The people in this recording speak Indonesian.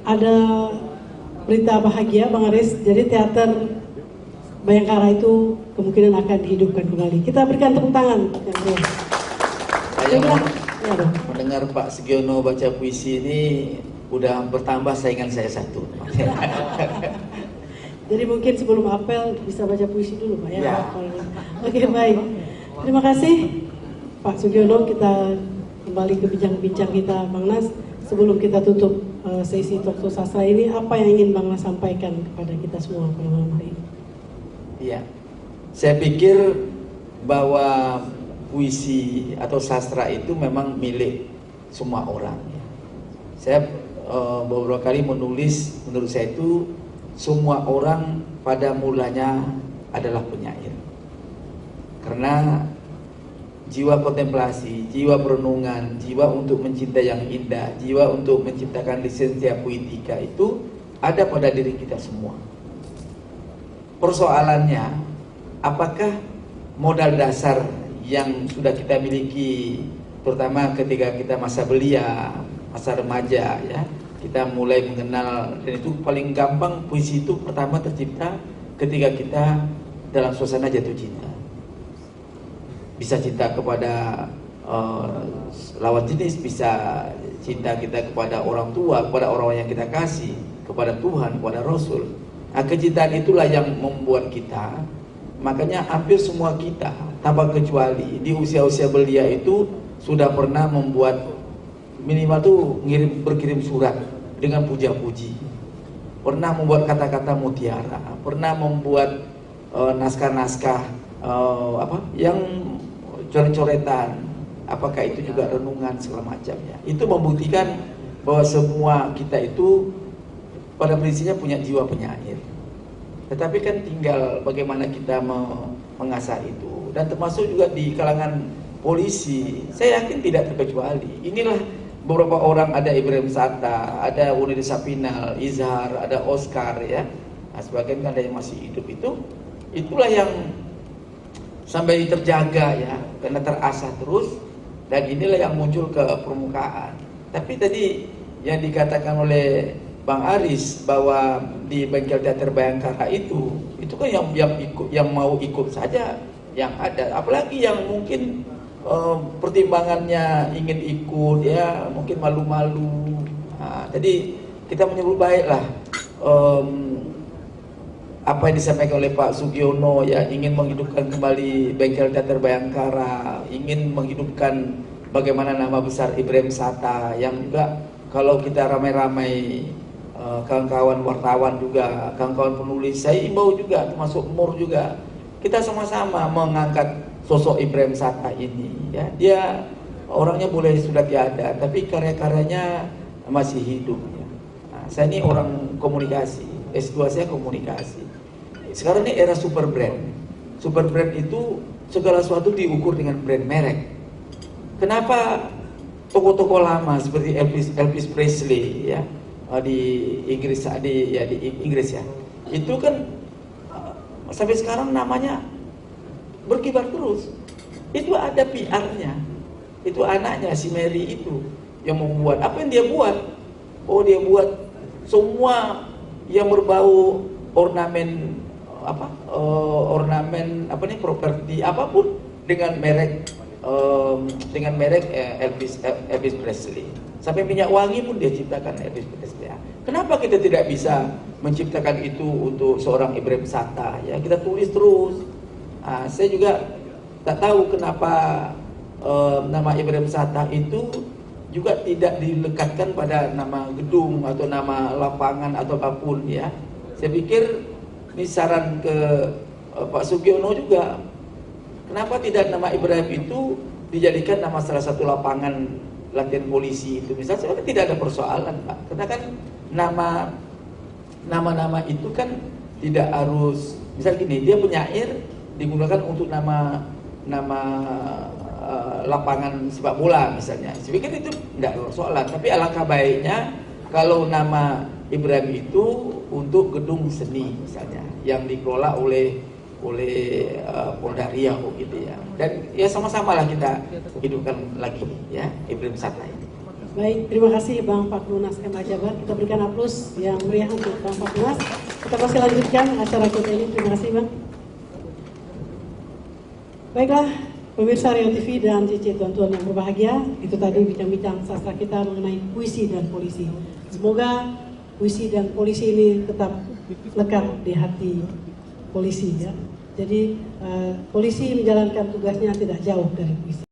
ada berita bahagia Bang Aris. Jadi teater Bayangkara itu kemungkinan akan dihidupkan kembali. Kita berikan tepuk tangan. Saya mendengar Pak Sugiono baca puisi ini udah bertambah saingan saya satu. Jadi mungkin sebelum apel bisa baca puisi dulu Pak ya. Ya. Oke, baik. Terima kasih Pak Sugiono. Kita kembali ke bincang-bincang kita Bang Nas. Sebelum kita tutup sesi Talk Show Sastra ini, apa yang ingin Bang Nas sampaikan kepada kita semua pada malam hari ini? Iya, saya pikir bahwa puisi atau sastra itu memang milik semua orang. Saya beberapa kali menulis, menurut saya itu semua orang pada mulanya adalah penyair. Karena jiwa kontemplasi, jiwa perenungan, jiwa untuk mencintai yang indah, jiwa untuk menciptakan lisensia poetika itu ada pada diri kita semua. Persoalannya, apakah modal dasar yang sudah kita miliki, terutama ketika kita masa belia, masa remaja, ya, kita mulai mengenal, dan itu paling gampang puisi itu pertama tercipta ketika kita dalam suasana jatuh cinta. Bisa cinta kepada lawan jenis, bisa cinta kita kepada orang tua, kepada orang yang kita kasih, kepada Tuhan, kepada Rasul. Nah, kecintaan itulah yang membuat kita, makanya hampir semua kita tanpa kecuali di usia-usia belia itu sudah pernah membuat minimal tuh berkirim surat dengan puja-puji, pernah membuat kata-kata mutiara, pernah membuat naskah-naskah yang coret-coretan, apakah itu juga renungan segala macamnya. Itu membuktikan bahwa semua kita itu pada prinsipnya punya jiwa penyair. Tetapi kan tinggal bagaimana kita mengasah itu. Dan termasuk juga di kalangan polisi, saya yakin tidak terkecuali. Inilah beberapa orang, ada Ibrahim Satta, ada Unida Sapinal, Izhar, ada Oscar, ya. Nah, sebagian kan ada yang masih hidup itulah yang sampai terjaga, ya, karena terasah terus, dan inilah yang muncul ke permukaan. Tapi tadi yang dikatakan oleh Bang Aris bahwa di bengkel teater Bayangkara itu kan yang mau ikut saja yang ada, apalagi yang mungkin pertimbangannya ingin ikut, ya, mungkin malu-malu. Nah, jadi kita menyebut baiklah apa yang disampaikan oleh Pak Sugiono, ya, ingin menghidupkan kembali bengkel teater Bayangkara, ingin menghidupkan bagaimana nama besar Ibrahim Satta, yang juga kalau kita ramai-ramai kawan-kawan wartawan juga, kawan-kawan penulis, saya imbau juga, termasuk Mur juga, kita sama-sama mengangkat sosok Ibrahim Satta ini, ya. Dia orangnya boleh sudah tiada, tapi karya-karyanya masih hidup, ya. Nah, saya ini orang komunikasi, S2 saya komunikasi. Sekarang ini era super brand. Super brand itu segala sesuatu diukur dengan brand merek. Kenapa tokoh-tokoh lama seperti Elvis Presley, ya, di Inggris, di Inggris, ya, itu kan sampai sekarang namanya berkibar terus. Itu ada PR-nya. Itu anaknya si Mary itu yang membuat. Apa yang dia buat? Oh, dia buat semua yang berbau ornamen properti apapun dengan merek Elvis Presley. Sampai minyak wangi pun dia ciptakan Elvis Presley. Kenapa kita tidak bisa menciptakan itu untuk seorang Ibrahim Satta? Ya, kita tulis terus. Nah, saya juga tak tahu kenapa nama Ibrahim Satta itu juga tidak dilekatkan pada nama gedung atau nama lapangan atau apapun, ya. Saya pikir ini saran ke Pak Sugiono juga. Kenapa tidak nama Ibrahim itu dijadikan nama salah satu lapangan latihan polisi itu? Misalnya, sebenarnya tidak ada persoalan, Pak. Karena kan nama-nama itu kan tidak harus, misal gini, dia penyair digunakan untuk nama lapangan sepak bola misalnya. Saya pikir itu tidak ada persoalan. Tapi alangkah baiknya kalau nama Ibrahim itu untuk gedung seni misalnya, yang dikelola oleh Polda Riau gitu, ya. Dan ya sama-sama lah kita hidupkan lagi, ya, Ibrahim Satta ini. Baik, terima kasih Bang Fakrunas M. Ajabar. Kita berikan aplaus yang meriah untuk Bang Fakrunas. Kita masih lanjutkan acara kita ini. Terima kasih Bang. Baiklah, pemirsa Rio TV dan cici tuan-tuan yang berbahagia, itu tadi bincang-bincang sastra kita mengenai puisi dan polisi. Semoga puisi dan polisi ini tetap lekat di hati polisi ya. Jadi polisi menjalankan tugasnya tidak jauh dari puisi.